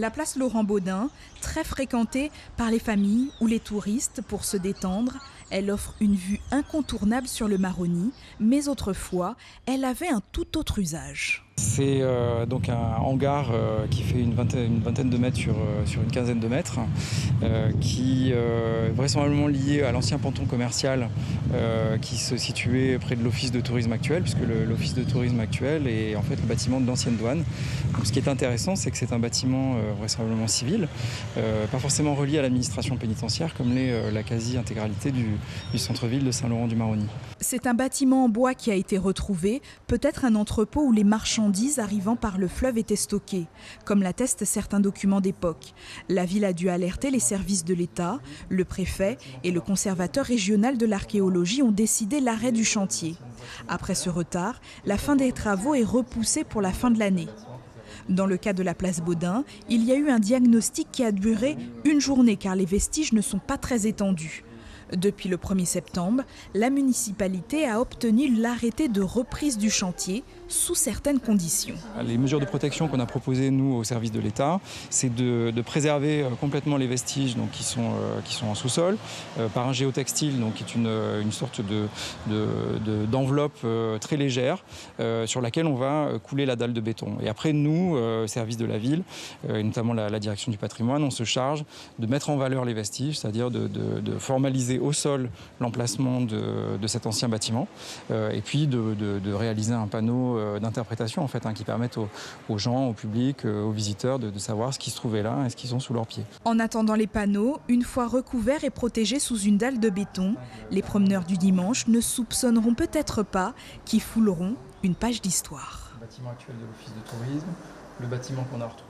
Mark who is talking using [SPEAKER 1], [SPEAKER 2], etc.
[SPEAKER 1] La place Laurent-Baudin, très fréquentée par les familles ou les touristes pour se détendre, elle offre une vue incontournable sur le Maroni, mais autrefois, elle avait un tout autre usage.
[SPEAKER 2] C'est donc un hangar qui fait une vingtaine de mètres sur une quinzaine de mètres, qui est vraisemblablement lié à l'ancien ponton commercial qui se situait près de l'office de tourisme actuel, puisque l'office de tourisme actuel est en fait le bâtiment de l'ancienne douane. Donc, ce qui est intéressant, c'est que c'est un bâtiment vraisemblablement civil, pas forcément relié à l'administration pénitentiaire, comme l'est la quasi-intégralité du centre-ville de Saint-Laurent-du-Maroni.
[SPEAKER 1] C'est un bâtiment en bois qui a été retrouvé, peut-être un entrepôt où les marchandises arrivant par le fleuve étaient stockées, comme l'attestent certains documents d'époque. La ville a dû alerter les services de l'État, le préfet et le conservateur régional de l'archéologie ont décidé l'arrêt du chantier. Après ce retard, la fin des travaux est repoussée pour la fin de l'année. Dans le cas de la place Baudin, il y a eu un diagnostic qui a duré une journée car les vestiges ne sont pas très étendus. Depuis le 1er septembre, la municipalité a obtenu l'arrêté de reprise du chantier sous certaines conditions.
[SPEAKER 2] Les mesures de protection qu'on a proposées, nous, au service de l'État, c'est de préserver complètement les vestiges donc, qui sont en sous-sol par un géotextile, donc, qui est une sorte d'enveloppe très légère sur laquelle on va couler la dalle de béton. Et après, nous, service de la ville, et notamment la direction du patrimoine, on se charge de mettre en valeur les vestiges, c'est-à-dire de formaliser au sol l'emplacement de cet ancien bâtiment et puis de réaliser un panneau d'interprétation en fait, qui permettent aux gens, au public, aux visiteurs de savoir ce qui se trouvait là et ce qu'ils ont sous leurs pieds.
[SPEAKER 1] En attendant les panneaux, une fois recouverts et protégés sous une dalle de béton, les promeneurs du dimanche ne soupçonneront peut-être pas qu'ils fouleront une page d'histoire.
[SPEAKER 2] Le bâtiment actuel de l'office de tourisme, le bâtiment qu'on a retrouvé